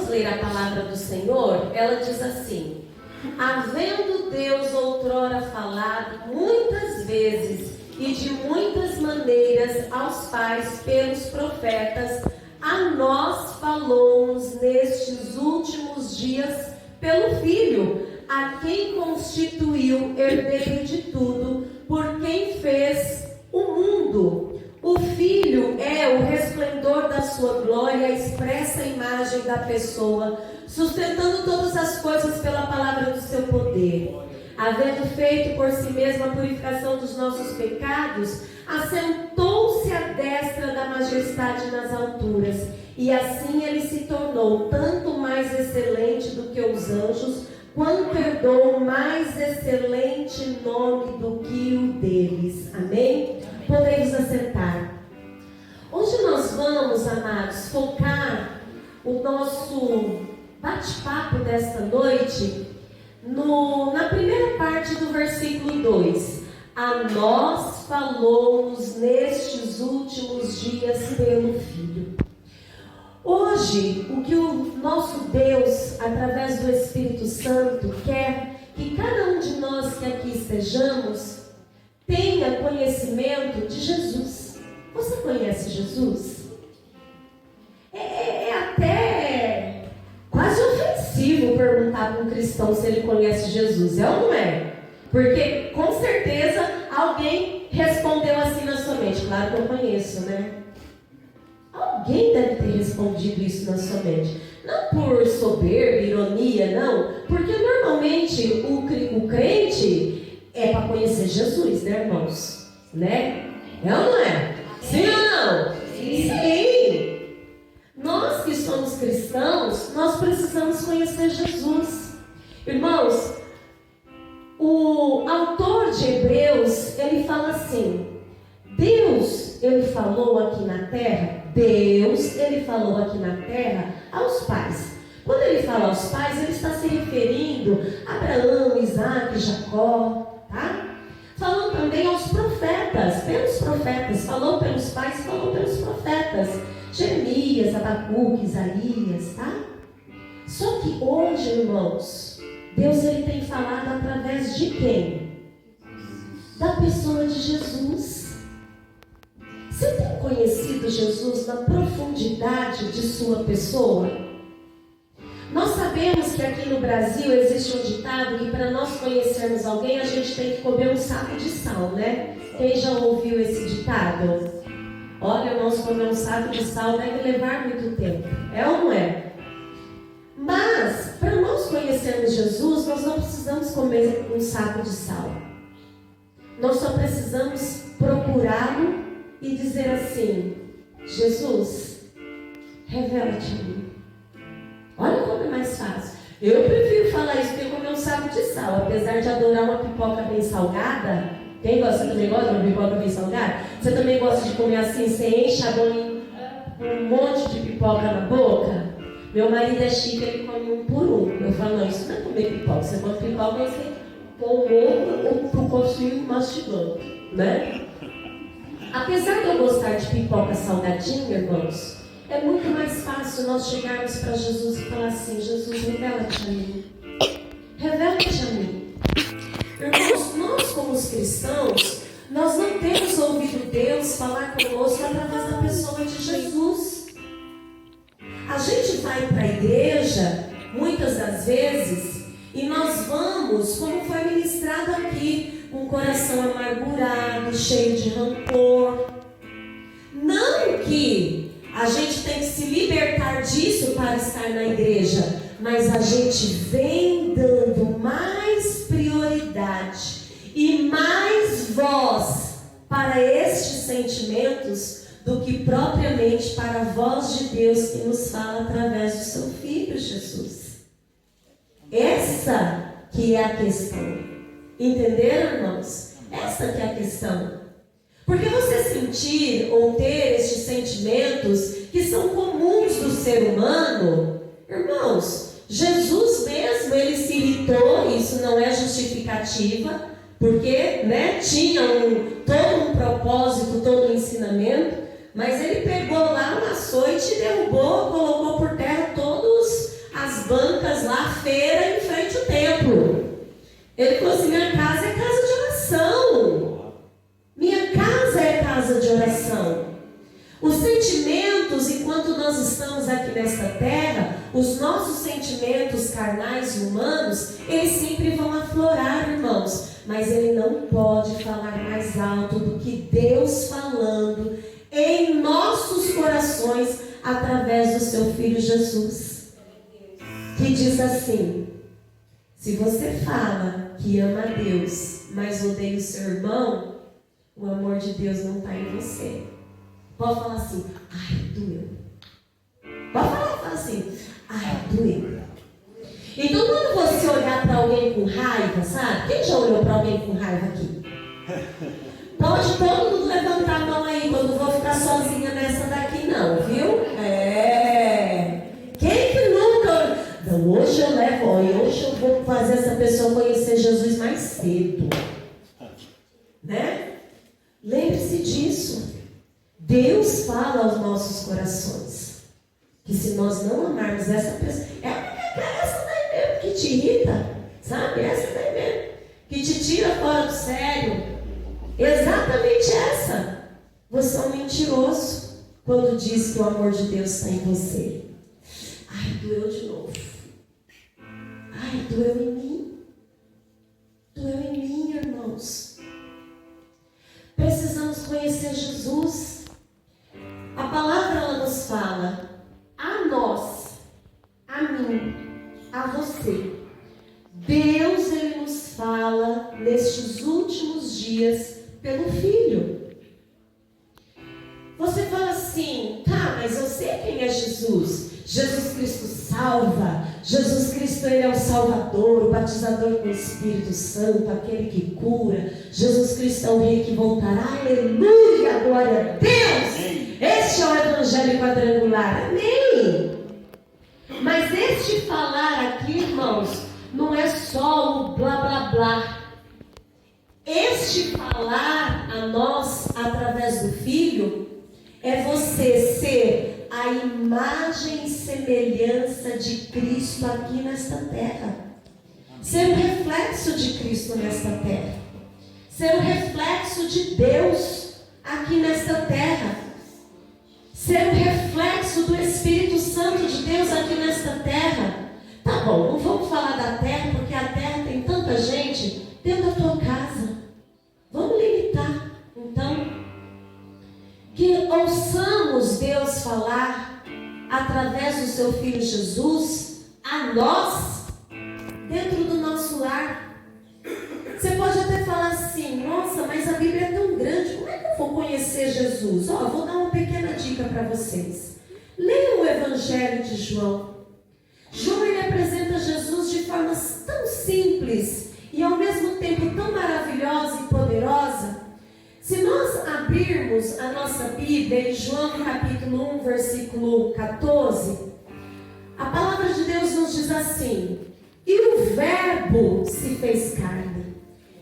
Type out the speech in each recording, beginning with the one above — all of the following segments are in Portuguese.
ler a palavra do Senhor, ela diz assim: havendo Deus outrora falado muitas vezes e de muitas maneiras aos pais pelos profetas, a nós falou-nos nestes últimos dias pelo Filho, a quem constituiu herdeiro de tudo, por quem fez o mundo. O Filho é o resplendor da sua glória, a expressa imagem da pessoa, sustentando todas as coisas pela palavra do seu poder. Havendo feito por si mesmo a purificação dos nossos pecados, assentou-se à destra da majestade nas alturas, e assim ele se tornou tanto mais excelente do que os anjos, quanto herdou mais excelente nome do que o deles. Amém? Podemos assentar. Hoje nós vamos, amados, focar o nosso bate-papo desta noite na primeira parte do versículo 2. A nós falou-nos nestes últimos dias pelo Filho. Hoje, o que o nosso Deus, através do Espírito Santo, quer que cada um de nós que aqui estejamos tenha conhecimento de Jesus. Você conhece Jesus? É até quase ofensivo perguntar para um cristão se ele conhece Jesus, é ou não é? Porque com certeza alguém respondeu assim na sua mente. Claro que eu conheço, né? Alguém deve ter respondido isso na sua mente. Não por soberba, ironia, não. Porque normalmente o crente é para conhecer Jesus, né, irmãos? Né? É ou não é? Sim ou não? Sim. Nós que somos cristãos, nós precisamos conhecer Jesus. Irmãos, o autor de Hebreus, ele fala assim: Deus, ele falou aqui na terra, aos pais. Quando ele fala aos pais, ele está se referindo a Abraão, Isaac, Jacó, tá? Falou também aos profetas, pelos profetas, falou pelos pais, falou pelos profetas, Jeremias, Abacuque, Isaías, tá? Só que hoje, irmãos, Deus ele tem falado através de quem? Da pessoa de Jesus. Você tem conhecido Jesus na profundidade de sua pessoa? Nós sabemos que aqui no Brasil existe um ditado que para nós conhecermos alguém a gente tem que comer um saco de sal, né? Quem já ouviu esse ditado? Olha, nós comer um saco de sal deve levar muito tempo. É ou não é? Mas, para nós conhecermos Jesus, nós não precisamos comer um saco de sal. Nós só precisamos procurá-lo e dizer assim: Jesus, revela-te a mim. Olha como é mais fácil. Eu prefiro falar isso do que comer um saco de sal. Apesar de adorar uma pipoca bem salgada. Quem gosta? Você também gosta de uma pipoca bem salgada? Você também gosta de comer assim? Você enche a bolinha, um monte de pipoca na boca? Meu marido é chique, ele come um por um. Eu falo, não, isso não é comer pipoca. Você come pipoca, você põe o ovo, o cocinho mastigando, né? Apesar de eu gostar de pipoca salgadinha, irmãos, é muito mais fácil nós chegarmos para Jesus e falar assim: Jesus, revela-te a mim. Revela-te a mim. Irmãos, nós como os cristãos, nós não temos ouvido Deus falar conosco através da pessoa de Jesus. A gente vai para a igreja, muitas das vezes, e nós vamos, como foi ministrado aqui, com o coração amargurado, cheio de rancor. Não que a gente tem que se libertar disso para estar na igreja, mas a gente vem dando mais prioridade e mais voz para estes sentimentos do que propriamente para a voz de Deus que nos fala através do seu Filho Jesus. Essa que é a questão. Entenderam, irmãos? Essa que é a questão. Porque você sentir ou ter estes sentimentos que são comuns do ser humano, irmãos, Jesus mesmo, ele se irritou, isso não é justificativa, porque, né, tinha todo um propósito, todo um ensinamento, mas ele pegou lá um açoite e derrubou, colocou por terra todos feira em frente ao templo. Ele falou assim: minha casa é casa de oração. Minha casa é casa de oração. Os sentimentos, enquanto nós estamos aqui nesta terra, os nossos sentimentos carnais e humanos, eles sempre vão aflorar, irmãos. Mas ele não pode falar mais alto do que Deus falando em nossos corações através do seu Filho Jesus. Que diz assim: se você fala que ama a Deus, mas odeia o seu irmão, o amor de Deus não está em você. Pode falar assim: ai, doeu. Pode falar, fala assim: ai, doeu. Então, quando você olhar para alguém com raiva, sabe? Quem já olhou para alguém com raiva aqui? Pode todo mundo levantar a mão aí, quando vou ficar sozinha nessa daqui não, viu? Quem que nunca... Não, hoje eu levo, hoje eu vou fazer essa pessoa conhecer Jesus mais cedo. Né? Lembre-se disso. Deus fala aos nossos corações que se nós não amarmos essa pessoa, essa daí mesmo que te irrita, sabe? Essa daí mesmo que te tira fora do sério, exatamente essa. Você é um mentiroso quando diz que o amor de Deus está em você. Ai, doeu de novo. Ai, doeu em mim. Doeu em mim, irmãos. Precisamos conhecer Jesus. A palavra ela nos fala a nós, a mim, a você. Deus ele nos fala nestes últimos dias pelo Filho. Você fala assim: tá, mas eu sei quem é Jesus. Jesus Cristo salva. Jesus Cristo ele é o Salvador, o batizador com o Espírito Santo, aquele que cura. Jesus Cristo é o Rei que voltará. Aleluia, glória a Deus. Este é o Evangelho quadrangular. Amém. Mas este falar aqui, irmãos, não é só o blá blá blá. Este falar a nós através do Filho é você ser a imagem e semelhança de Cristo aqui nesta terra. Ser um reflexo de Cristo nesta terra. Ser um reflexo de Deus aqui nesta terra. Ser um reflexo do Espírito Santo de Deus aqui nesta terra. Tá bom, não vamos falar da terra, porque a terra tem tanta gente dentro da tua casa. Vamos limitar, então, que ouçamos Deus falar através do seu Filho Jesus a nós, dentro do nosso lar. Você pode até falar assim: nossa, mas a Bíblia é tão grande, como é que eu vou conhecer Jesus? Vou dar uma pequena dica para vocês. Leiam o Evangelho de João. João ele apresenta Jesus de forma tão simples e ao mesmo tempo tão maravilhosa e poderosa. Se nós abrirmos a nossa Bíblia em João capítulo 1, versículo 14, a palavra de Deus nos diz assim: e o Verbo se fez carne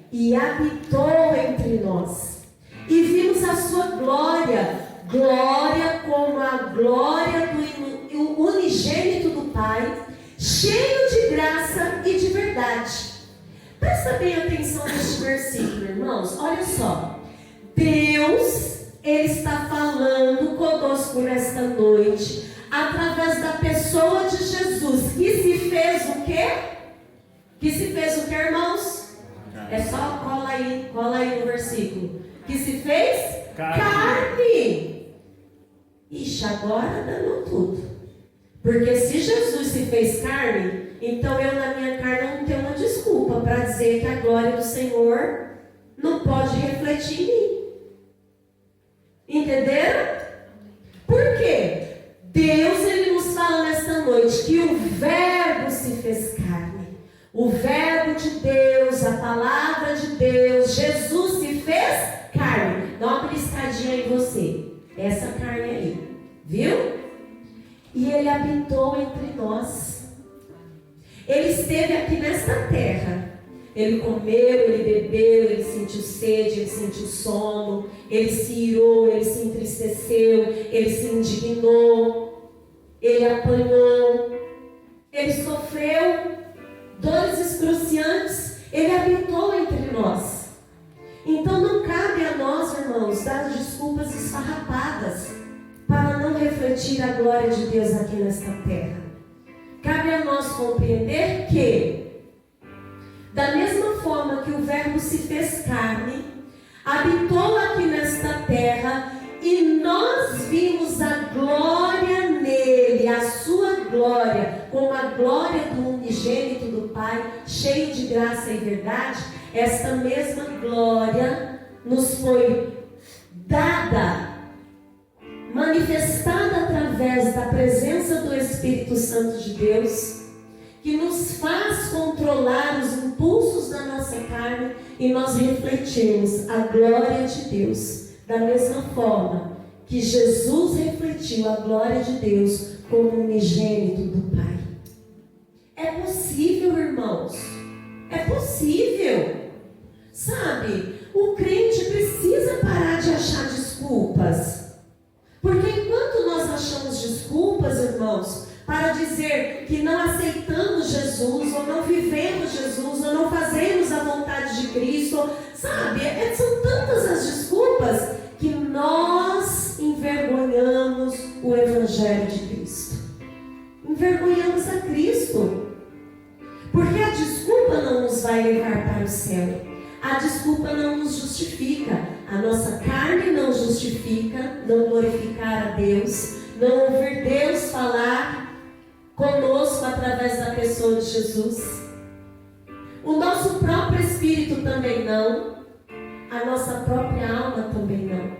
e habitou entre nós, e vimos a sua glória, glória como a glória do unigênito do Pai, cheio de graça e de verdade. Presta bem atenção neste versículo, irmãos. Olha só. Deus, ele está falando conosco nesta noite, através da pessoa de Jesus, que se fez o quê? Que se fez o quê, irmãos? É só cola aí no versículo. Que se fez carne. Ixi, agora danou tudo. Porque se Jesus se fez carne, então eu na minha carne não tenho uma desculpa para dizer que a glória do Senhor não pode refletir em mim. Entenderam? Por quê? Deus ele nos fala nesta noite que o Verbo se fez carne. O Verbo de Deus, a palavra de Deus, Jesus se fez carne. Dá uma piscadinha em você. Essa carne aí. Viu? E ele habitou entre nós. Ele esteve aqui nesta terra. Ele comeu, ele bebeu, ele sentiu sede, ele sentiu sono, ele se irou, ele se entristeceu, ele se indignou, ele apanhou, ele sofreu. dores excruciantes, Ele habitou entre nós. Então não cabe a nós, irmãos, dar desculpas esfarrapadas para não refletir a glória de Deus aqui nesta terra. Cabe a nós compreender que, da mesma forma que o Verbo se fez carne, habitou aqui nesta terra, e nós vimos a glória nele, a sua glória, como a glória do unigênito do Pai, cheio de graça e verdade. Esta mesma glória nos foi dada, manifestada através da presença do Espírito Santo de Deus, que nos faz controlar os impulsos da nossa carne e nós refletirmos a glória de Deus, da mesma forma que Jesus refletiu a glória de Deus como unigênito do Pai. É possível, irmãos, é possível. Sabe, o crente precisa parar de achar desculpas, porque enquanto nós achamos desculpas, irmãos, para dizer que não aceitamos Jesus, ou não vivemos Jesus, ou não fazemos a vontade de Cristo, sabe, são tantas as desculpas que nós envergonhamos o Evangelho de Cristo, envergonhamos a Cristo, porque a desculpa não nos vai levar para o céu, a desculpa não nos justifica, a nossa carne não justifica não glorificar a Deus, não ouvir Deus falar conosco através da pessoa de Jesus. O nosso próprio espírito também não. A nossa própria alma também não.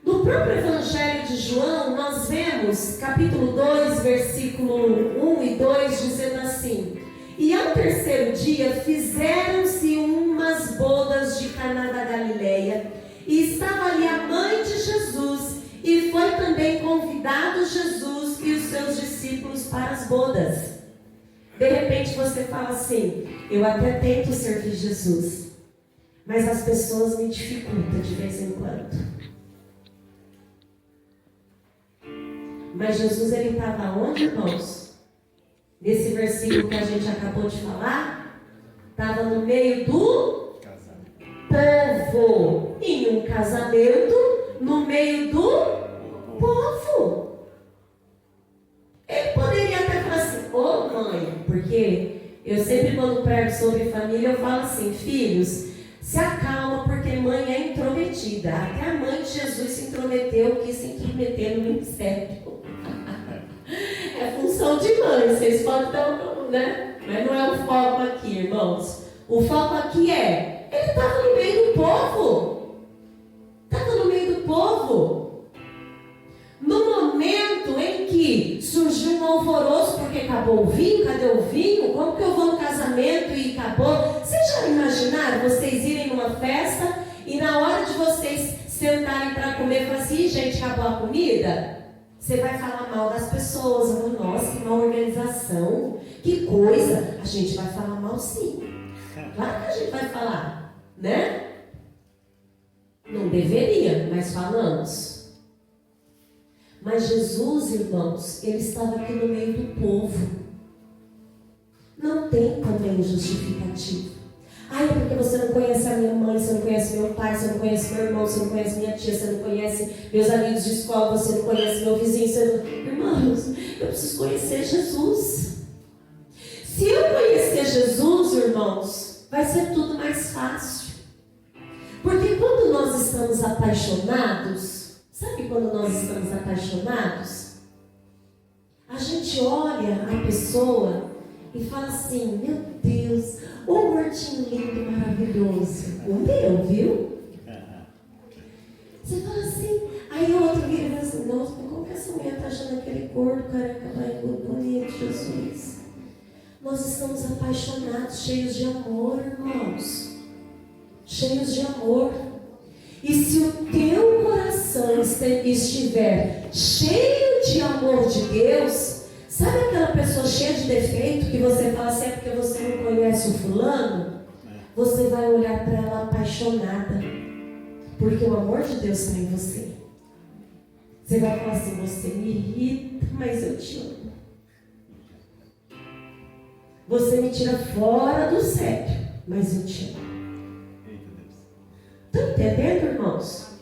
No próprio Evangelho de João, nós vemos, capítulo 2, versículo 1 e 2, dizendo assim: e ao terceiro dia fizeram-se umas bodas de Caná da Galileia, e estava ali a mãe de Jesus, e foi também convidado Jesus e os seus discípulos para as bodas. De repente você fala assim: eu até tento servir Jesus, mas as pessoas me dificultam de vez em quando. Mas Jesus, ele estava onde, irmãos? Nesse versículo que a gente acabou de falar, estava no meio do povo. Em um casamento, no meio do povo. Ele poderia até falar assim: ô mãe, porque eu sempre quando prego sobre família, eu falo assim: filhos, se acalma, porque mãe é intrometida. Até a mãe de Jesus se intrometeu, quis se intrometer no ministério. É função de mãe, vocês podem dar, né? Mas não é o foco aqui, irmãos. O foco aqui é, ele estava no meio do povo. Estava no meio do povo. No momento em que surgiu um alvoroço, porque acabou o vinho, cadê o vinho? Como que eu vou no casamento e acabou? Vocês já imaginaram vocês irem numa festa e na hora de vocês sentarem para comer, falar assim: gente, acabou a comida? Você vai falar mal das pessoas. Oh, nossa, que má organização, que coisa. A gente vai falar mal, sim. Claro que a gente vai falar, né? Não deveria, mas falamos. Mas Jesus, irmãos, ele estava aqui no meio do povo. Não tem também justificativo. Ai, porque você não conhece a minha mãe, você não conhece meu pai, você não conhece meu irmão, você não conhece minha tia, você não conhece meus amigos de escola, você não conhece meu vizinho, você não... Irmãos, eu preciso conhecer Jesus. Se eu conhecer Jesus, irmãos, vai ser tudo mais fácil. Porque quando nós estamos apaixonados, sabe quando nós estamos apaixonados? A gente olha a pessoa e fala assim: meu Deus, o mortinho lindo, maravilhoso. O meu, viu? Você fala assim, aí o outro vira e fala assim: nossa, como que essa mulher está achando aquele corpo, careca, barrigudo, bonito, Jesus? Nós estamos apaixonados, cheios de amor, irmãos. Cheios de amor. E se o teu coração estiver cheio de amor de Deus, sabe aquela pessoa cheia de defeito que você fala assim: é porque você não conhece o fulano? Você vai olhar para ela apaixonada, porque o amor de Deus está em você. Você vai falar assim: você me irrita, mas eu te amo. você me tira fora do sério, mas eu te amo. Estão entendendo, irmãos?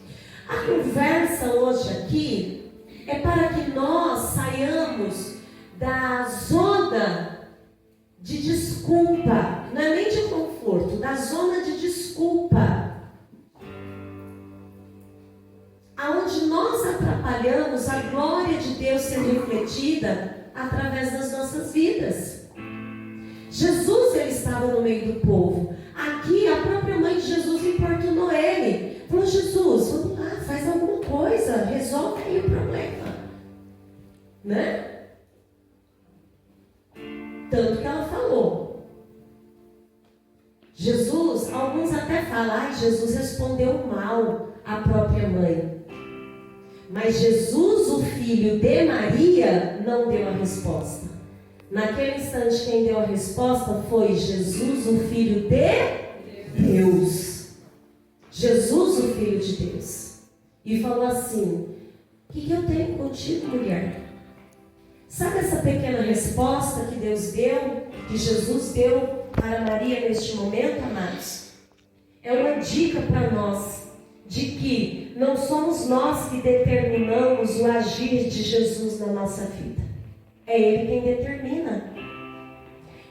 A conversa hoje aqui é para que nós saiamos da zona de desculpa, não é nem de conforto, da zona de desculpa, aonde nós atrapalhamos a glória de Deus sendo refletida através das nossas vidas. Jesus, ele estava no meio do povo. Aqui a própria mãe de Jesus importunou ele. Falou: Jesus, vamos lá, faz alguma coisa, resolve aí o problema, né? Tanto que ela falou. Jesus, alguns até falam: Jesus respondeu mal à própria mãe. Mas Jesus, o filho de Maria, não deu a resposta. Naquele instante, quem deu a resposta foi Jesus, o filho de Deus. Jesus, o filho de Deus. E falou assim: o que eu tenho contigo, mulher? Sabe essa pequena resposta que Deus deu, que Jesus deu para Maria neste momento, amados? É uma dica para nós, de que não somos nós que determinamos o agir de Jesus na nossa vida. É Ele quem determina.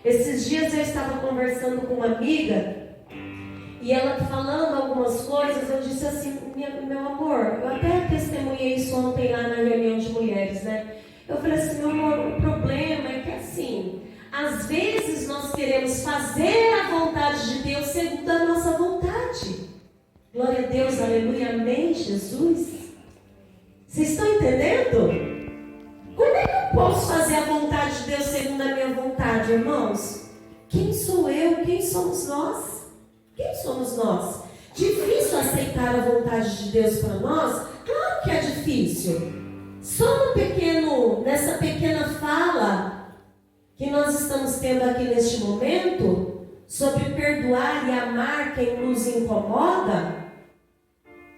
Esses dias eu estava conversando com uma amiga, e ela falando algumas coisas, eu disse assim: meu amor, eu até testemunhei isso ontem lá na reunião de mulheres, né? Eu falei assim: meu amor, o problema é que assim, às vezes nós queremos fazer a vontade de Deus segundo a nossa vontade. Glória a Deus, aleluia, amém, Jesus. Vocês estão entendendo? Como é que eu posso fazer a vontade de Deus segundo a minha vontade, irmãos? Quem sou eu? Quem somos nós? Quem somos nós? Difícil aceitar a vontade de Deus para nós? Claro que é difícil. Só nessa pequena fala que nós estamos tendo aqui neste momento, sobre perdoar e amar quem nos incomoda,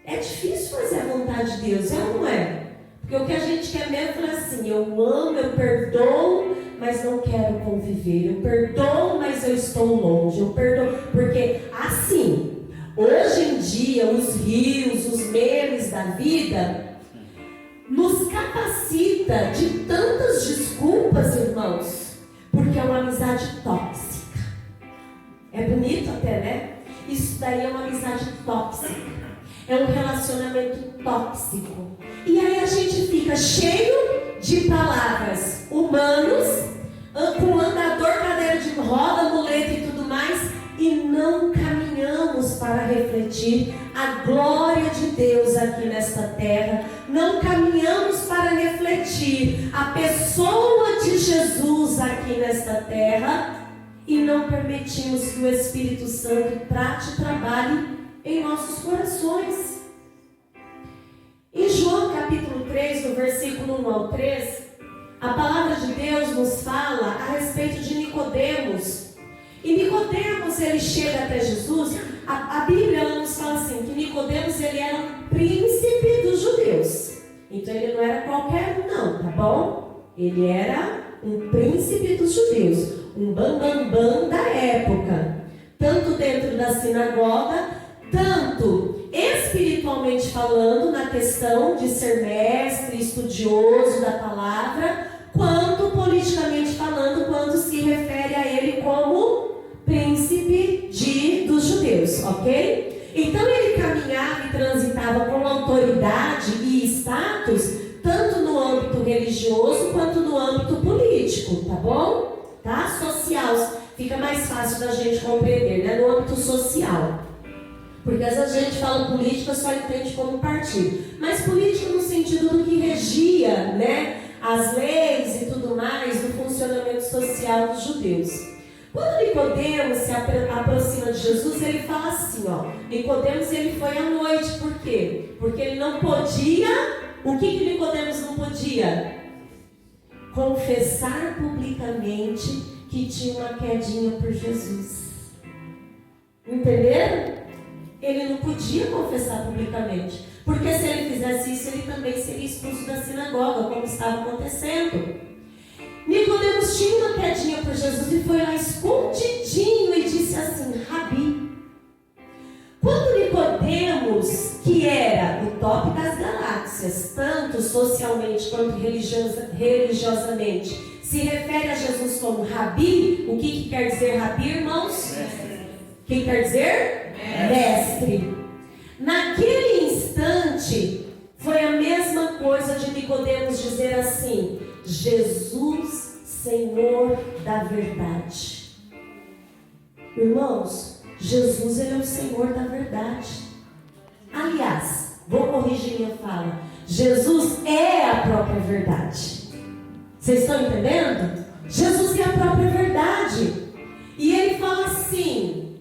é difícil fazer a vontade de Deus, é ou não é? Porque o que a gente quer mesmo é assim: eu amo, eu perdoo, mas não quero conviver. Eu perdoo, mas eu estou longe. Eu perdoo, porque assim, hoje em dia, os rios, os memes da vida nos capacita de tantas desculpas, irmãos, porque é uma amizade tóxica. É bonito até, né? Isso daí é uma amizade tóxica. É um relacionamento tóxico. E aí a gente fica cheio de palavras humanos, com andador, cadeira de roda, muleta e tudo mais, e não caminhamos para refletir a glória de Deus aqui nesta terra. Não caminhamos para refletir a pessoa de Jesus aqui nesta terra, e não permitimos que o Espírito Santo trate e trabalhe em nossos corações. Em João capítulo 3, no versículo 1 ao 3, a palavra de Deus nos fala a respeito de Nicodemos. E Nicodemos, ele chega até Jesus. A Bíblia, ela nos fala assim, que Nicodemos, ele era um príncipe dos judeus. Então ele não era qualquer um não, tá bom? Ele era um príncipe dos judeus, um bambambam da época, tanto dentro da sinagoga, tanto espiritualmente falando, na questão de ser mestre, estudioso da palavra, quanto politicamente falando, quando se refere a ele como príncipe dos judeus, ok? Então ele caminhava e transitava com autoridade e status, tanto no âmbito religioso quanto no âmbito político, tá bom? Tá? Social, fica mais fácil da gente compreender, né? No âmbito social. Porque às vezes a gente fala política, só entende como partido. Mas política no sentido do que regia, né, as leis e tudo mais, do funcionamento social dos judeus. Quando Nicodemos se aproxima de Jesus, ele fala assim, ó. Nicodemos, ele foi à noite, por quê? Porque ele não podia. O que Nicodemos não podia? Confessar publicamente que tinha uma quedinha por Jesus. Entenderam? Ele não podia confessar publicamente, porque se ele fizesse isso, ele também seria expulso da sinagoga, como estava acontecendo. Nicodemos tinha uma olhadinha por Jesus e foi lá escondidinho e disse assim: Rabi. Quando Nicodemos, que era o top das galáxias, tanto socialmente quanto religiosamente, se refere a Jesus como Rabi, o que quer dizer Rabi, irmãos? O que quer dizer? Mestre. Naquele instante, foi a mesma coisa de Nicodemos dizer assim: Jesus, Senhor da verdade. Irmãos, Jesus, Ele é o Senhor da verdade. Aliás, vou corrigir minha fala, Jesus é a própria verdade. Vocês estão entendendo? Jesus é a própria verdade. E Ele fala assim: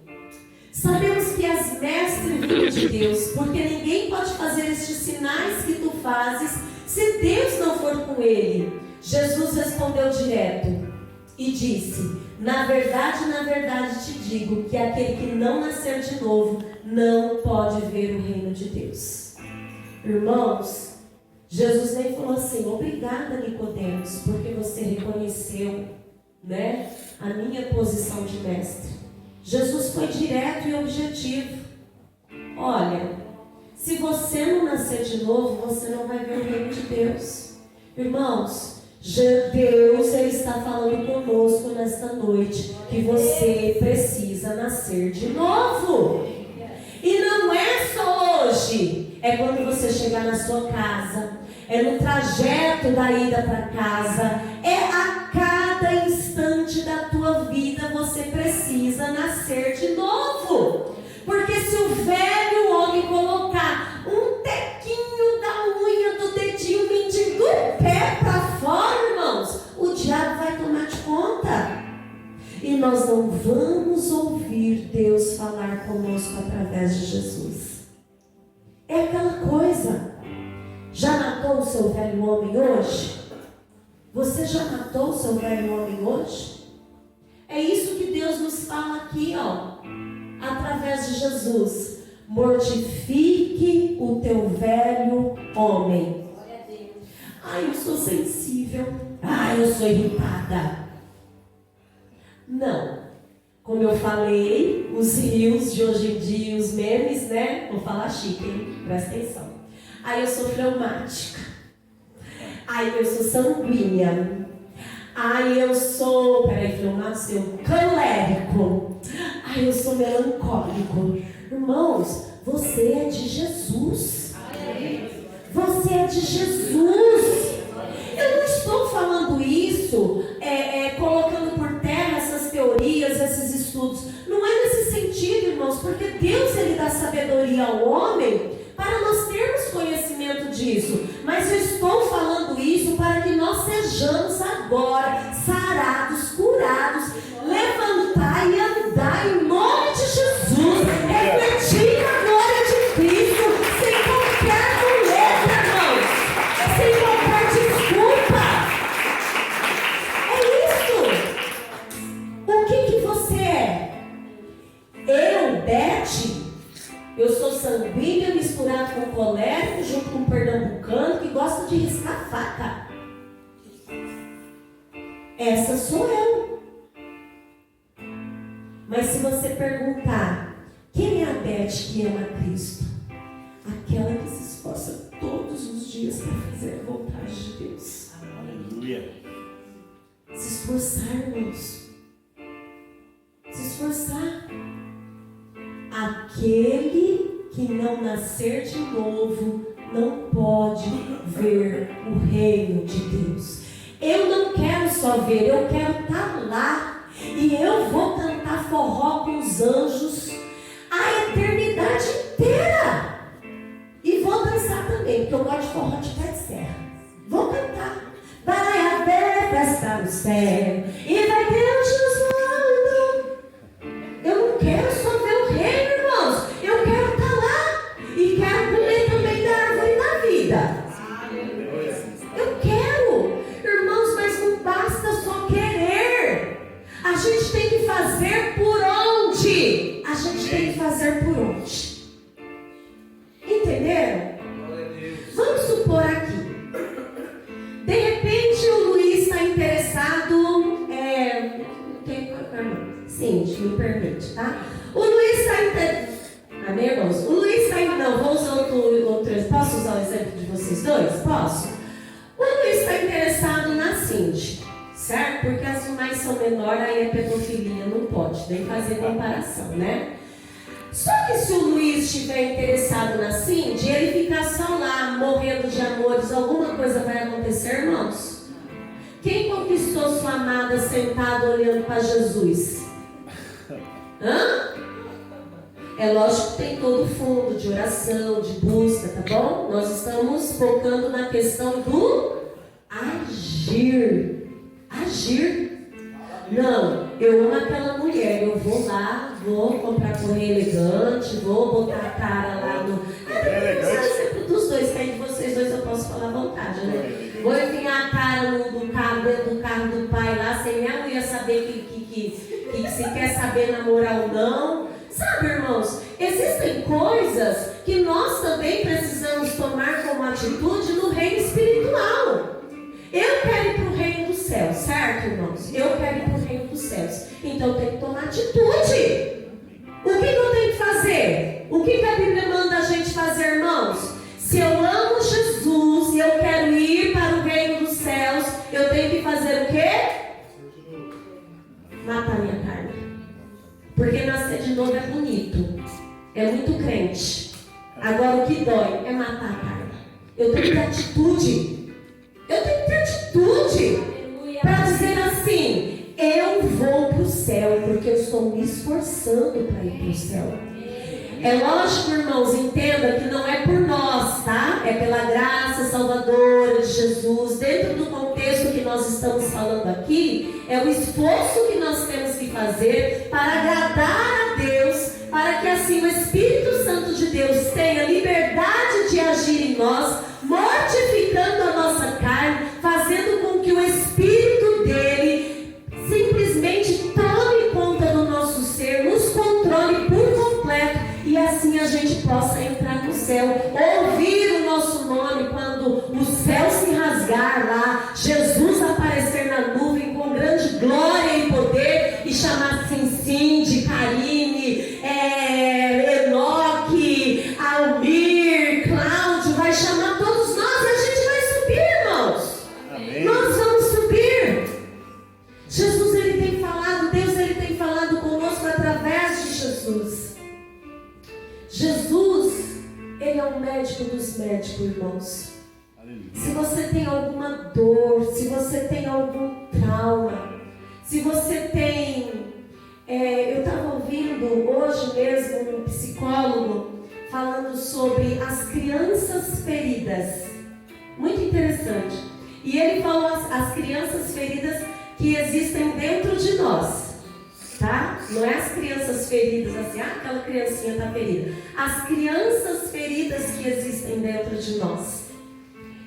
sabemos que és mestre vindo de Deus, porque ninguém pode fazer estes sinais que tu fazes se Deus não for com ele. Jesus respondeu direto e disse: na verdade te digo que aquele que não nascer de novo não pode ver o reino de Deus. Irmãos, Jesus nem falou assim: obrigada, Nicodemos, porque você reconheceu, a minha posição de mestre. Jesus foi direto e objetivo. Olha, se você não nascer de novo, você não vai ver o reino de Deus. Irmãos, Deus, Ele está falando conosco nesta noite que você precisa nascer de novo. E não é só hoje, é quando você chegar na sua casa, é no trajeto da ida para casa, é a cada instante da tua vida você precisa nascer de novo. Porque se o velho homem colocar um tequinho da unha do dedinho mindinho do pé para fora, irmãos, o diabo vai tomar de conta. E nós não vamos ouvir Deus falar conosco através de Jesus. É aquela coisa. Já matou o seu velho homem hoje? Você já matou o seu velho homem hoje? É isso que Deus nos fala aqui, através de Jesus. Mortifique o teu velho homem. Ai, eu sou sensível. Ai, eu sou irritada. Não. Como eu falei, os rios de hoje em dia, os memes, Vou falar chique, hein? Presta atenção. Aí eu sou fleumática. Aí eu sou sanguínea. Aí eu sou, fleumático, colérico. Aí eu sou melancólico. Irmãos, você é de Jesus. Você é de Jesus. Eu não estou falando isso, colocando por terra essas teorias, esses estudos. Não é nesse sentido, irmãos, porque Deus, Ele dá sabedoria ao homem para nós termos conhecimento disso. Mas eu estou falando isso para que nós sejamos agora sarados, curados, levantar e andar em nome de Jesus, refletir a glória de Cristo, sem qualquer muleta, irmãos, sem qualquer desculpa. É isso. O que você é? Eu, Beth, eu sou sanguínea, misturada com colérico, junto com um pernambucano que gosta de riscar faca. Essa sou eu. Mas se você perguntar, quem é a Beth que ama Cristo? Aquela que se esforça todos os dias para fazer a vontade de Deus. Aleluia. Se esforçar, irmãos. Se esforçar. Aquele que não nascer de novo não pode ver o reino de Deus. Eu não quero só ver, eu quero estar lá. E eu vou cantar forró com os anjos a eternidade inteira. E vou dançar também, porque eu gosto de forró de pé de serra. Vou cantar. Vai haver festa no céu e vai ter anjos voando. Eu não quero só ver o reino, irmãos. Eu quero estar lá e quero comer também da árvore da vida. Eu quero, irmãos, mas não basta só querer. A gente tem que fazer por onde? A gente tem que fazer por onde? Entenderam? Vamos supor aqui. De repente o Luiz está interessado Cindy, me permite, tá? O Luiz está interessado. Amém, irmãos? O Luiz está indo. Não, vou usar outro. Posso usar o exemplo de vocês dois? Posso? O Luiz está interessado na Cindy, certo? Porque as irmãs são menores, aí é pedofilia, não pode nem fazer comparação, né? Só que se o Luiz estiver interessado na Cindy, ele ficar só lá, morrendo de amores, alguma coisa vai acontecer, irmãos? Quem conquistou sua amada sentado olhando para Jesus? Hã? É lógico que tem todo o fundo de oração, de busca, tá bom? Nós estamos focando na questão do agir. Agir. Não, eu amo aquela mulher, eu vou lá, vou comprar correio elegante, vou botar a cara lá no... exemplo dos dois, que aí de vocês dois eu posso falar à vontade, né? Vou enfiar a cara do carro, dentro do carro do pai lá, sem minha mulher saber que se quer saber namorar ou não. Sabe, irmãos, existem coisas que nós também precisamos tomar como atitude no reino espiritual. Eu quero ir para o reino dos céus, certo, irmãos? Eu quero ir para o reino dos céus. Então eu tenho que tomar atitude. O que eu tenho que fazer? O que a Bíblia manda a gente fazer, irmãos? Se eu amo Jesus e eu quero ir para o reino dos céus, eu tenho que fazer o quê? Matar minha carne. Porque nascer de novo é bonito. É muito crente. Agora o que dói é matar a carne. Eu tenho que ter atitude. Eu tenho que ter atitude para dizer assim: eu vou para o céu, porque eu estou me esforçando para ir para o céu. É lógico, irmãos, entenda que não é por nós, tá? É pela graça salvadora de Jesus. Dentro do contexto que nós estamos falando aqui, é o esforço que nós temos que fazer para agradar a Deus, para que assim o Espírito Santo de Deus tenha liberdade de agir em nós, mortificando a nossa carne, fazendo com que o Espírito dele simplesmente tome conta do nosso ser, nos controle por completo, e assim a gente possa entrar no céu, ouvir o nosso nome quando o céu se rasgar lá, Jesus aparecer na nuvem com grande glória e poder, e chamar assim Cindy, Karine, Enoque, Almir, Cláudio, vai chamar todos nós e a gente vai subir, irmãos. Amém. Nós vamos subir. Jesus, ele tem falado, Deus, ele tem falado conosco através de Jesus. Jesus, ele é o médico dos médicos, irmãos. Aleluia. Se você tem alguma dor, se você tem algum trauma, se você tem... eu estava ouvindo hoje mesmo um psicólogo falando sobre as crianças feridas. Muito interessante. E ele falou as crianças feridas que existem dentro de nós. Tá? Não é as crianças feridas assim, aquela criancinha está ferida. As crianças feridas que existem dentro de nós.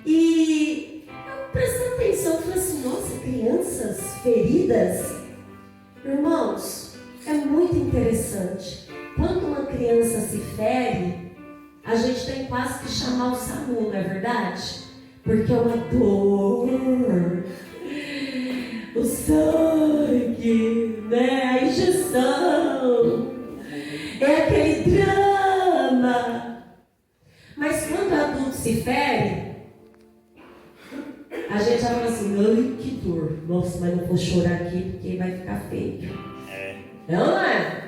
E eu prestei atenção, falei assim, nossa, crianças feridas? Irmãos, é muito interessante. Quando uma criança se fere, a gente tem quase que chamar o SAMU, não é verdade? Porque é uma dor. O sangue, né? A injeção, é aquele drama. Mas quando o adulto se fere, a gente já fala assim, ai que dor, nossa, mas não vou chorar aqui porque vai ficar feio. Não é?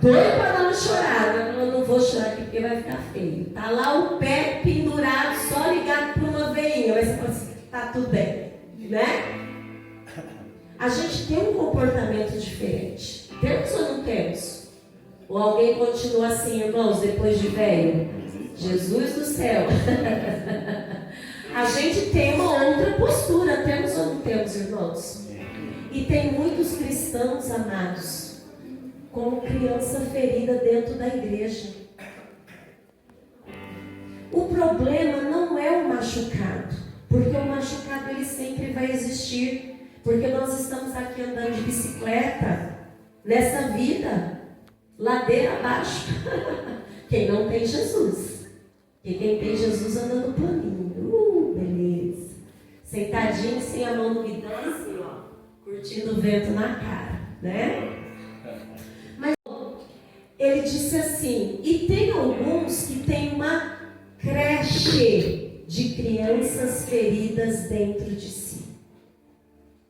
Doido para dar uma chorada, mas não vou chorar aqui porque vai ficar feio. Tá lá o pé pendurado, só ligado por uma veinha, mas você fala assim, tá tudo bem, né? A gente tem um comportamento diferente. Temos ou não temos? Ou alguém continua assim, irmãos, depois de velho? Jesus do céu. A gente tem uma outra postura. Temos ou não temos, irmãos? E tem muitos cristãos, amados, como criança ferida dentro da igreja. O problema não é o machucado, porque o machucado ele sempre vai existir. Porque nós estamos aqui andando de bicicleta, nessa vida, ladeira abaixo. Quem não tem Jesus. E quem tem Jesus anda no planinho. Beleza. Sentadinho, sem a mão no guidão, assim, ó, curtindo o vento na cara, né? ele disse assim: e tem alguns que têm uma creche de crianças feridas dentro de si.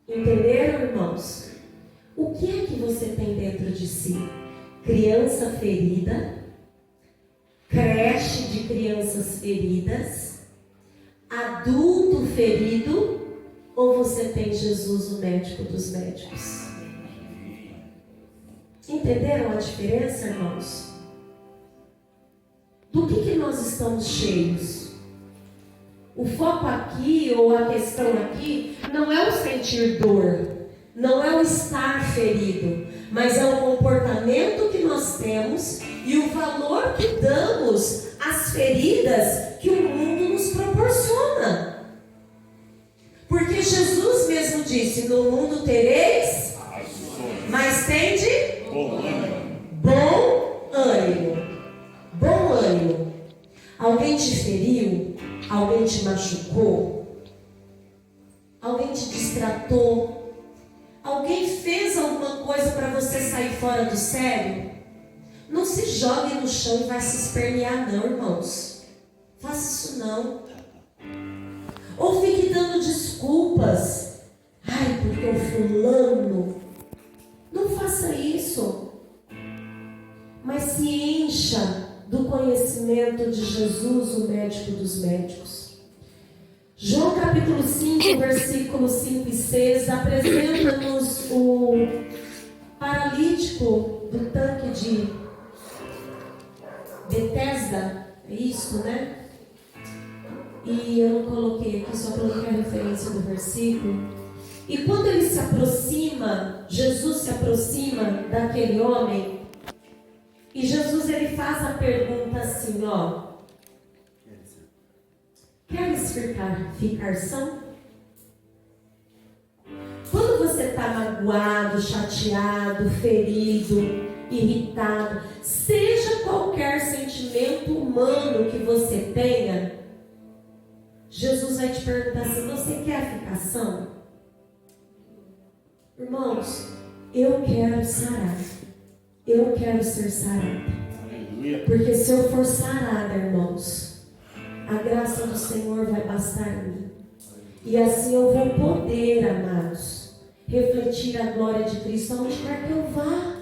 Entenderam, irmãos? O que é que você tem dentro de si? Criança ferida, creche de crianças feridas, adulto ferido, ou você tem Jesus, o médico dos médicos? Entenderam a diferença, irmãos? Do que nós estamos cheios? O foco aqui, ou a questão aqui, não é o sentir dor, não é o estar ferido, mas é o comportamento que nós temos e o valor que damos às feridas que o mundo nos proporciona. Porque Jesus mesmo disse: no mundo tereis, mas tende bom ânimo. Bom ânimo. Alguém te feriu? Alguém te machucou? Alguém te distratou? Alguém fez alguma coisa para você sair fora do sério? Não se jogue no chão e vai se espernear não, irmãos. Faça isso não. Ou fique dando desculpas. Ai, porque o fulano. Não faça isso. Mas se encha do conhecimento de Jesus, o médico dos médicos. João capítulo 5, versículos 5 e 6 apresenta-nos o paralítico do tanque de Betesda. É isso, né? E eu não coloquei aqui, só coloquei a referência do versículo. E quando ele se aproxima, Jesus se aproxima daquele homem, e Jesus ele faz a pergunta assim, ó: queres ficar são? Quando você está magoado, chateado, ferido, irritado, seja qualquer sentimento humano que você tenha, Jesus vai te perguntar assim: você quer ficar são? Irmãos, eu quero sarar. Eu quero ser sarada. Porque se eu for sarada, irmãos, a graça do Senhor vai bastar em mim. E assim eu vou poder, amados, refletir a glória de Cristo aonde quer que eu vá.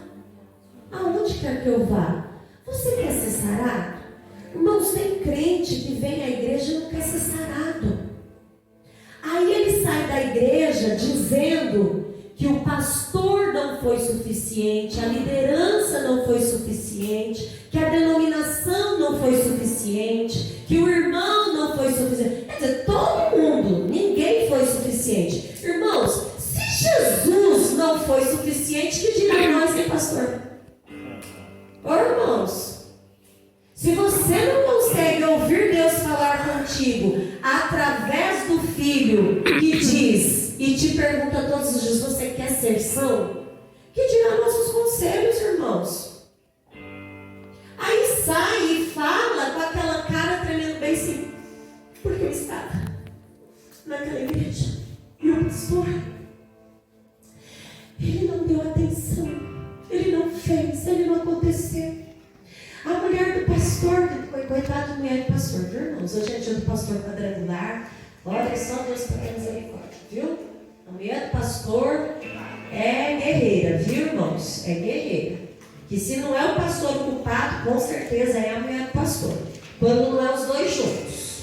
Aonde quer que eu vá. Você quer ser sarado? Irmãos, tem crente que vem à igreja e não quer ser sarado. Aí ele sai da igreja dizendo que o pastor não foi suficiente, a liderança não foi suficiente, que a denominação não foi suficiente, que o irmão não foi suficiente. Quer dizer, todo mundo, ninguém foi suficiente. Irmãos, se Jesus não foi suficiente, que dirá nós, hein, pastor? Ô, irmãos, se você não consegue ouvir Deus falar contigo através do Filho que diz e te pergunta todos os dias: você quer ser são? Que dirá nossos conselhos, irmãos? Aí sai e fala com aquela cara tremendo bem assim, porque eu estava naquela igreja e o pastor, ele não deu atenção, ele não fez, ele não aconteceu. A mulher do pastor, coitado da mulher do pastor, viu, irmãos? Hoje é dia do pastor quadrangular. Olha, só Deus para ter misericórdia, viu? A mulher do pastor é guerreira, viu, irmãos? É guerreira. Que se não é o pastor o culpado, com certeza é a mulher do pastor. Quando não é os dois juntos.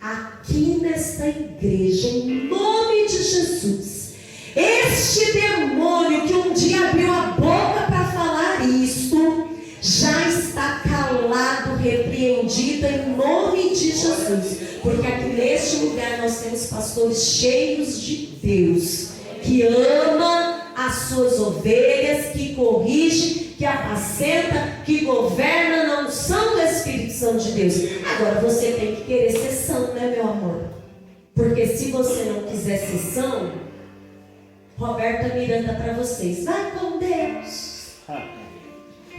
Aqui nesta igreja, em nome de Jesus, este demônio que um dia abriu a boca para falar isto, já está calado, repreendido em nome de Jesus. Porque aqui neste lugar nós temos pastores cheios de Deus, que ama as suas ovelhas, que corrige, que apacenta, que governa na unção do Espírito Santo de Deus. Agora você tem que querer ser são, né, meu amor? Porque se você não quiser ser são, Roberta Miranda para vocês: vai com Deus.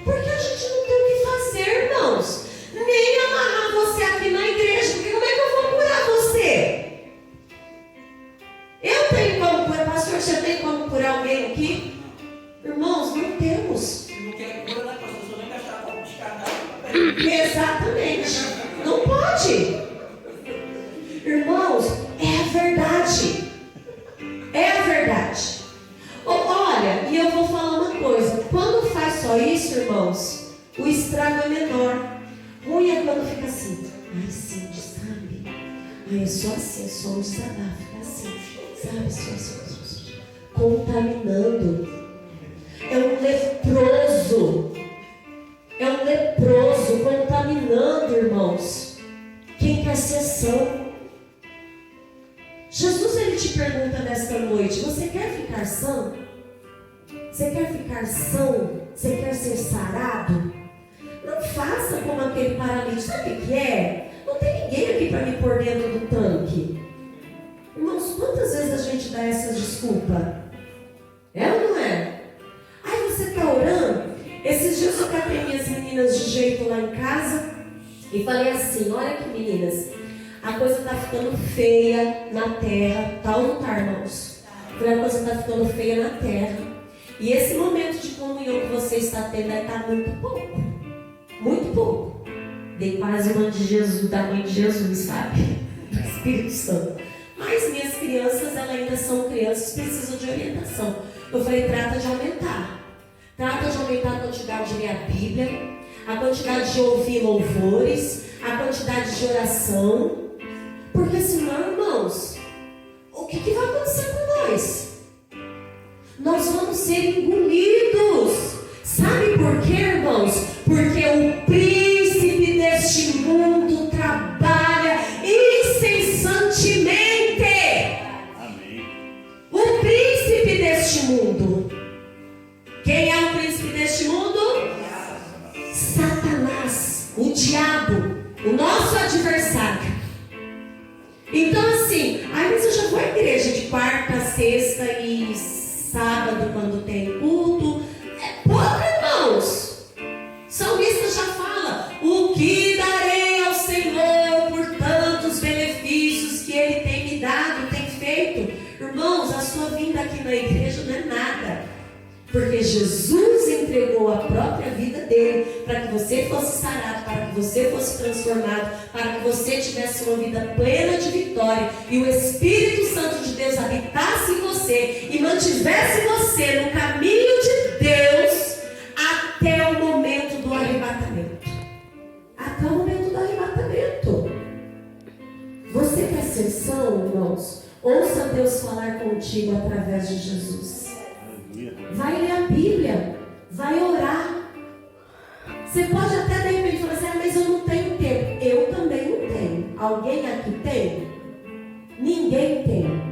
Porque a gente não tem o que fazer, irmãos. Nem amarrar você aqui na igreja. Porque como é que eu vou curar você? Eu tenho como curar, pastor? Você tem como curar alguém aqui? Irmãos, não temos. Não quer cura, né, pastor? Só não quer Exatamente. Não pode. Irmãos, é a verdade. É a verdade. Olha, e eu vou falar uma coisa. Quando faz só isso, irmãos, o estrago é menor. Ruim é quando fica assim. Ai, Cindy, sabe? Ai, eu sou assim, sou um desabafo. Fica assim, sabe? Sou contaminando. É um leproso. É um leproso contaminando, irmãos. Quem quer ser são? Jesus, ele te pergunta nesta noite: você quer ficar são? Você quer ficar são? Você quer ser sarado? Não faça como aquele paralítico. Sabe o que é? Não tem ninguém aqui para me pôr dentro do tanque. Irmãos, quantas vezes a gente dá essa desculpa? É ou não é? Aí você está orando. Esses dias eu catei minhas meninas de jeito lá em casa e falei assim: olha aqui, meninas, a coisa está ficando feia na terra. Tá ou não tá, irmãos? A coisa está ficando feia na terra. E esse momento de comunhão que você está tendo vai estar muito pouco. Muito pouco. Dei quase uma de Jesus, da mãe de Jesus, sabe? Espírito Santo. Mas minhas crianças, elas ainda são crianças, precisam de orientação. Eu falei: trata de aumentar. Trata de aumentar a quantidade de ler a Bíblia, a quantidade de ouvir louvores, a quantidade de oração. Porque senão, irmãos, o que vai acontecer com nós? Nós vamos ser engolidos. Sabe por quê, irmãos? Porque o príncipe deste mundo trabalha incessantemente. Amém. O príncipe deste mundo. Quem é o príncipe deste mundo? Satanás, o diabo, o nosso adversário. Então assim, aí você já foi à igreja de quarta, sexta e sábado quando tem culto. É pouco, irmãos. Salmista já fala: o que darei ao Senhor por tantos benefícios que Ele tem me dado, tem feito. Irmãos, a sua vinda aqui na igreja não é nada. Porque Jesus entregou a própria vida dele para que você fosse sarado, para que você fosse transformado, para que você tivesse uma vida plena de vitória e o Espírito Santo de Deus habitasse em você e mantivesse você no caminho de Deus até o momento do arrebatamento. Até o momento do arrebatamento. Você quer ser são, irmãos? Ouça Deus falar contigo através de Jesus. Vai ler a Bíblia, vai orar. Você pode até de repente falar assim: mas eu não tenho tempo. Eu também não tenho. Alguém aqui tem? Ninguém tem.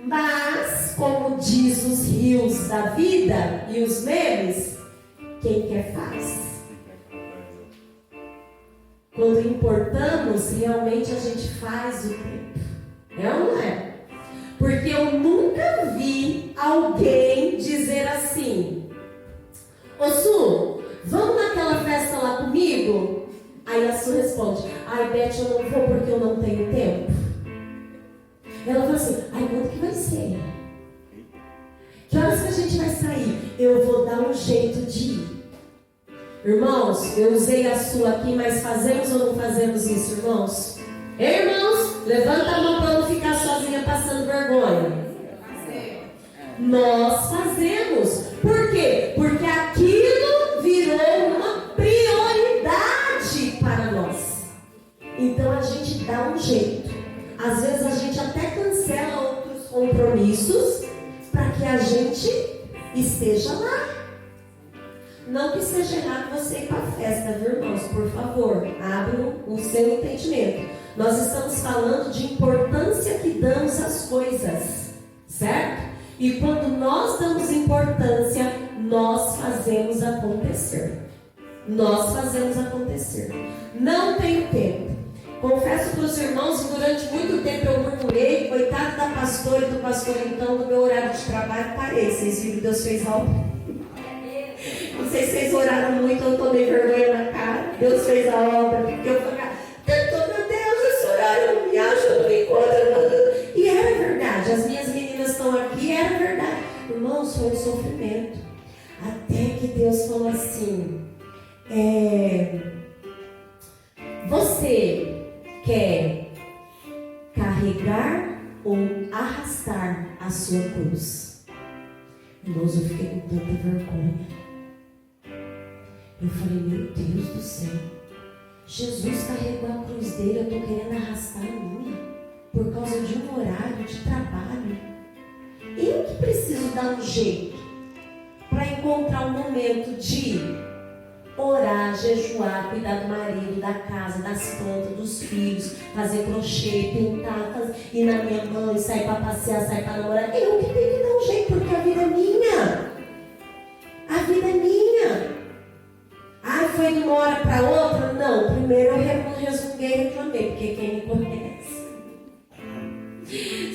Mas, como diz os rios da vida e os memes, quem quer faz. Quando importamos, realmente a gente faz o tempo. É ou não é? Porque eu nunca vi alguém dizer assim: ô Su, vamos naquela festa lá comigo? Aí a Su responde: ai Beth, eu não vou porque eu não tenho tempo. Ela fala assim: ai, quando que vai ser? Que horas que a gente vai sair? Eu vou dar um jeito de ir. Irmãos, eu usei a Su aqui, mas fazemos ou não fazemos isso, irmãos? Irmãos, levanta a mão para não ficar sozinha passando vergonha. Nós fazemos. Por quê? Porque aquilo virou uma prioridade para nós. Então a gente dá um jeito. Às vezes a gente até cancela outros compromissos para que a gente esteja lá. Não que seja errado você ir para a festa, viu, irmãos? Por favor, abram o seu entendimento. Nós estamos falando de importância que damos às coisas, certo? E quando nós damos importância, nós fazemos acontecer. Nós fazemos acontecer. Não tenho tempo. Confesso para os irmãos que durante muito tempo eu murmurei: coitado da pastora e do pastor, então, no meu horário de trabalho, parei. Vocês viram que Deus fez algo? Não sei se vocês oraram muito, eu tomei vergonha na cara. Deus fez a obra, porque eu falei: meu Deus, esse horário não me acha, eu não me encontro. E era verdade, as minhas meninas estão aqui, era verdade. Irmãos, foi um sofrimento. Até que Deus falou assim: Você quer carregar ou arrastar a sua cruz? Irmãos, eu fiquei com tanta vergonha. Eu falei, meu Deus do céu, Jesus carregou a cruz dele, eu estou querendo arrastar a minha por causa de um horário de trabalho. Eu que preciso dar um jeito para encontrar um momento de orar, jejuar, cuidar do marido, da casa, das plantas, dos filhos, fazer crochê, pintar, ir na minha mãe, sair para passear, sair para namorar. Eu que tenho que dar um jeito, porque a vida é minha. A vida é minha. Ah, foi de uma hora para outra? Não, primeiro eu resmunguei e reclamei, porque quem me conhece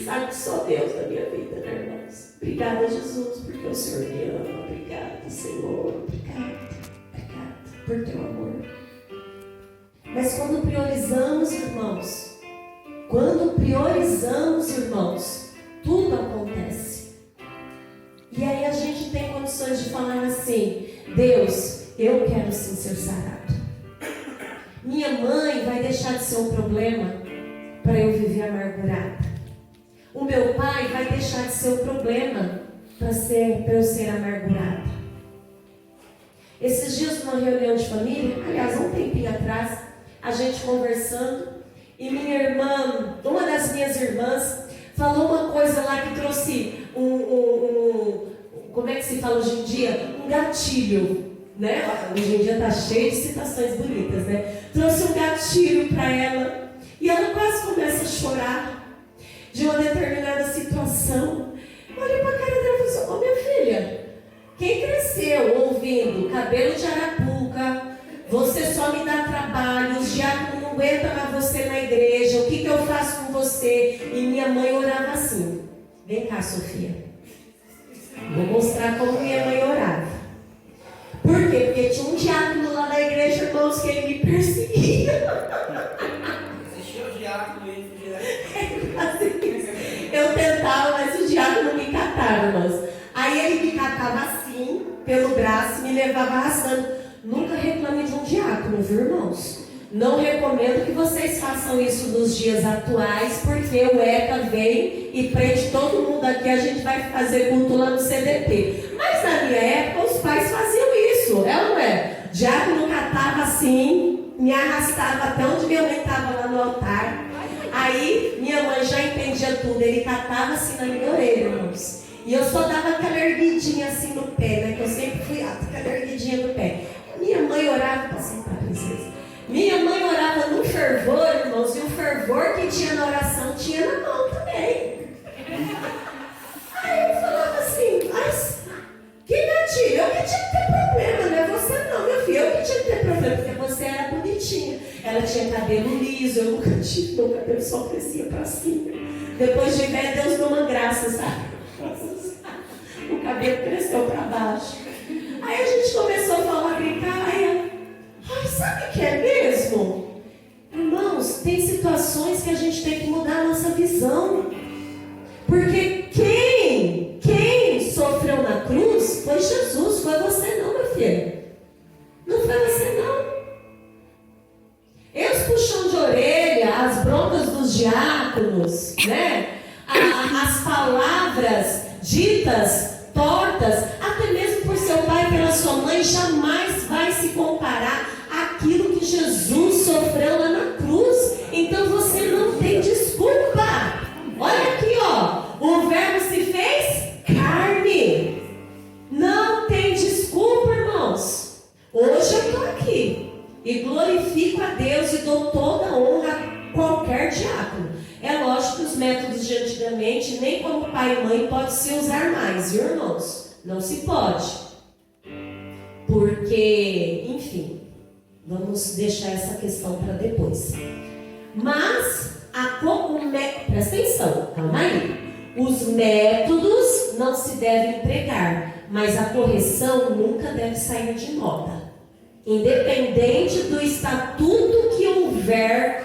sabe que sou Deus da minha vida, né, irmãos? Obrigada, Jesus, porque o Senhor me ama. Obrigada, Senhor. Obrigada por teu amor. Mas quando priorizamos, irmãos, tudo acontece. E aí a gente tem condições de falar assim: Deus, eu quero sim ser sarado. Minha mãe vai deixar de ser um problema para eu viver amargurada. O meu pai vai deixar de ser um problema para eu ser amargurada. Esses dias, numa reunião de família, aliás, um tempinho atrás, a gente conversando, e minha irmã, uma das minhas irmãs, falou uma coisa lá que trouxe como é que se fala hoje em dia? Um gatilho, né? Hoje em dia está cheio de citações bonitas, né? Trouxe um gatilho para ela, e ela quase começa a chorar de uma determinada situação. Olhei para a cara dela e falei assim: ô minha filha, quem cresceu ouvindo cabelo de arapuca, você só me dá trabalho, os diáconos não aguentam mais você na igreja, o que eu faço com você? E minha mãe orava assim. Vem cá, Sofia, vou mostrar como minha mãe orava. Por quê? Porque tinha um diácono lá na igreja, irmãos, que ele me perseguia. Existia o diácono aí. Eu tentava, mas o diácono não me catava, irmãos. Aí ele me catava assim, pelo braço, e me levava arrastando. Nunca reclame de um diácono, viu, irmãos? Não recomendo que vocês façam isso nos dias atuais, porque o ECA vem e prende todo mundo aqui. A gente vai fazer culto lá no CDT. Mas na minha época, os pais faziam isso, é ou não é? O diácono catava assim, me arrastava até onde minha mãe estava lá no altar. Aí minha mãe já entendia tudo, ele catava assim na minha orelha, irmãos. E eu só dava aquela erguidinha assim no pé, né? Que eu sempre fui alta, aquela erguidinha no pé. Minha mãe orava para sentar, princesa. Minha mãe orava no fervor, irmãos, e o fervor que tinha na oração tinha na mão também. Aí eu falava assim: mas que gatilho? Eu que tinha que ter problema, não é você não, meu filho. Eu que tinha que ter problema, porque você era bonitinha. Ela tinha cabelo liso, eu nunca tive, meu cabelo só crescia pra cima. Depois de velha, Deus deu uma graça, sabe? O cabelo cresceu para baixo. Aí a gente começou a falar, brincar. Ai, sabe o que é mesmo? Irmãos, tem situações que a gente tem que mudar a nossa visão. Porque quem sofreu na cruz foi Jesus, foi você não, meu filho. Não foi você não. Os puxão de orelha, as broncas dos diáconos, né? As palavras ditas tortas, até mesmo por seu pai e pela sua mãe, jamais vai se comparar àquilo que Jesus sofreu lá na cruz. Então você não tem desculpa. Olha aqui, ó, o verbo se fez carne. Não tem desculpa, irmãos. Hoje eu estou aqui e glorifico a Deus e dou toda a honra a qualquer diácono. É lógico que os métodos de antigamente, nem como pai e mãe, pode se usar mais, viu, irmãos? Não se pode. Porque, enfim, vamos deixar essa questão para depois. Mas, presta atenção, calma aí. Os métodos não se devem pregar, mas a correção nunca deve sair de moda. Independente do estatuto que houver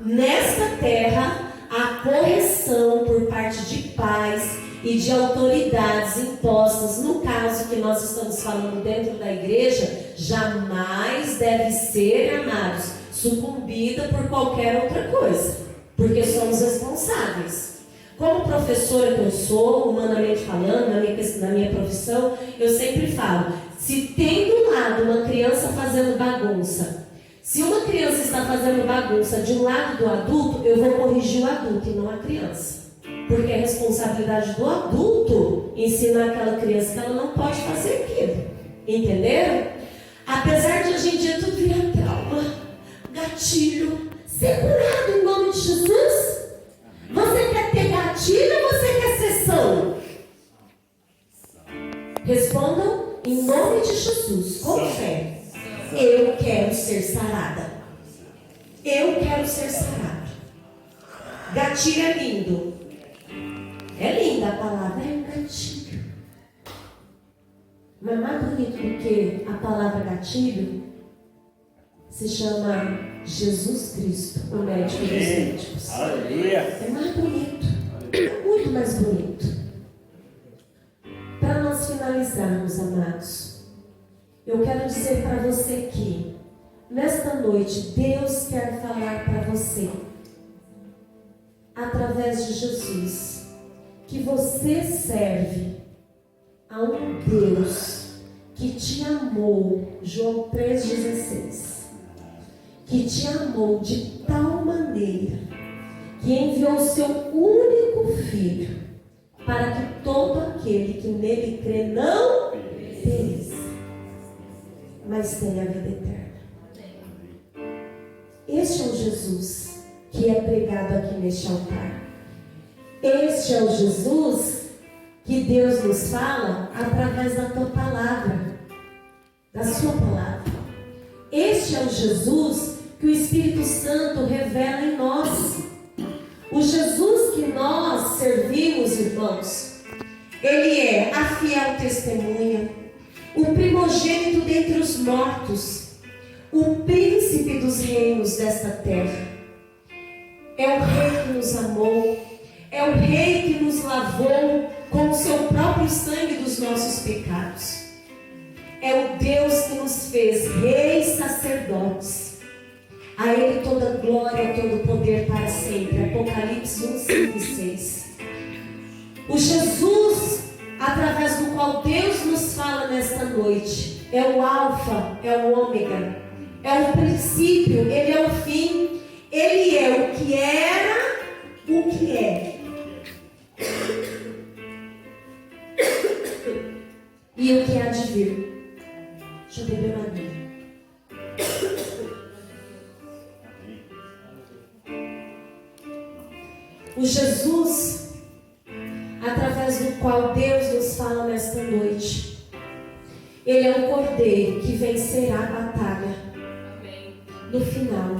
nesta terra, a correção por parte de pais e de autoridades impostas, no caso que nós estamos falando dentro da igreja, jamais deve ser, amados, sucumbida por qualquer outra coisa, porque somos responsáveis. Como professora que eu sou, humanamente falando, na minha profissão, eu sempre falo, se tem do lado uma criança fazendo bagunça, se uma criança está fazendo bagunça de um lado do adulto, eu vou corrigir o adulto e não a criança. Porque é responsabilidade do adulto ensinar aquela criança que ela não pode fazer aquilo. Entenderam? Apesar de hoje em dia tudo virar trauma, gatilho, ser curado em nome de Jesus. Você quer ter gatilho ou você quer sessão? Respondam em nome de Jesus, com fé. Eu quero ser sarada. Eu quero ser sarada. Gatilho é lindo. É linda a palavra, é um gatilho. Mas mais bonito do que a palavra gatilho se chama Jesus Cristo, o médico dos médicos. Aleluia. É mais bonito, é muito mais bonito. Para nós finalizarmos, amados, eu quero dizer para você que nesta noite Deus quer falar para você através de Jesus que você serve a um Deus que te amou, João 3,16, que te amou de tal maneira que enviou o seu único Filho para que todo aquele que nele crê não pereça, mas tenha a vida eterna. Este é o Jesus que é pregado aqui neste altar. Este é o Jesus que Deus nos fala através da tua palavra, da sua palavra. Este é o Jesus que o Espírito Santo revela em nós. O Jesus que nós servimos, irmãos, ele é a fiel testemunha, o primogênito dentre os mortos, o príncipe dos reinos desta terra. É o Rei que nos amou, é o Rei que nos lavou com o seu próprio sangue dos nossos pecados. É o Deus que nos fez reis sacerdotes. A Ele toda glória, todo poder para sempre. Apocalipse 1, 5 e 6. O Jesus, através do qual Deus nos fala nesta noite, é o Alfa, é o Ômega, é o princípio, Ele é o fim, Ele é o que era, o que é. E o que há de vir. Deixa eu beber uma aguinha. O Jesus, através do qual Deus nos fala nesta noite, Ele é o Cordeiro que vencerá a batalha no final.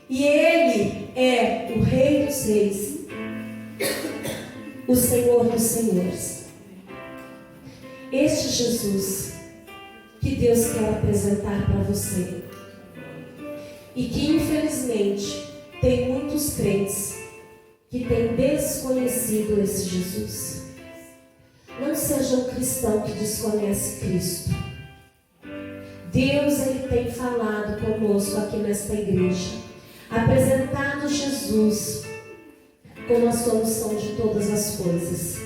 E Ele é o Rei dos Reis, o Senhor dos Senhores. Este Jesus que Deus quer apresentar para você, e que infelizmente tem muitos crentes que têm desconhecido esse Jesus. Não seja um cristão que desconhece Cristo. Deus, Ele tem falado conosco aqui nesta igreja, apresentado Jesus como a solução de todas as coisas.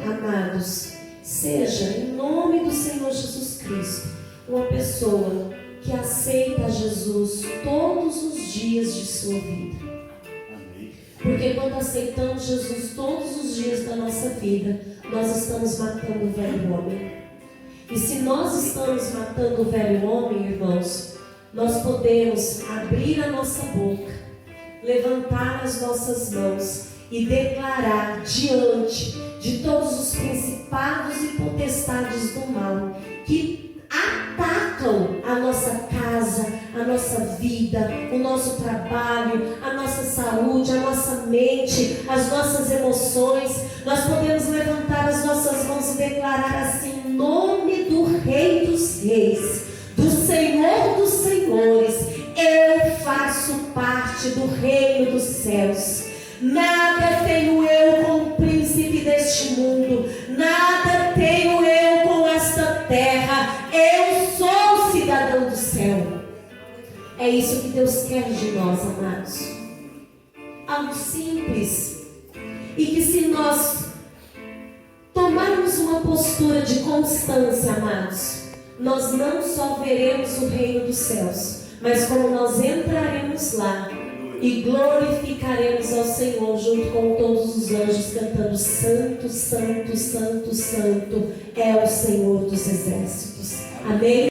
Amados, seja, em nome do Senhor Jesus Cristo, uma pessoa que aceita Jesus todos os dias de sua vida. Porque quando aceitamos Jesus todos os dias da nossa vida, nós estamos matando o velho homem. E se nós estamos matando o velho homem, irmãos, nós podemos abrir a nossa boca, levantar as nossas mãos e declarar diante de todos os principados e potestades do mal que atacam a nossa casa, a nossa vida, o nosso trabalho, a nossa saúde, a nossa mente, as nossas emoções. Nós podemos levantar as nossas mãos e declarar assim: em nome do Rei dos Reis, do Senhor dos Senhores, eu faço parte do reino dos céus. Nada tenho eu com o príncipe deste mundo, nada tenho eu com esta terra, eu sou cidadão do céu. É isso que Deus quer de nós, amados. Algo simples. E que se nós tomarmos uma postura de constância, amados, nós não só veremos o reino dos céus, mas como nós entraremos lá e glorificaremos ao Senhor junto com todos os anjos, cantando: Santo, Santo, Santo, Santo é o Senhor dos exércitos. Amém?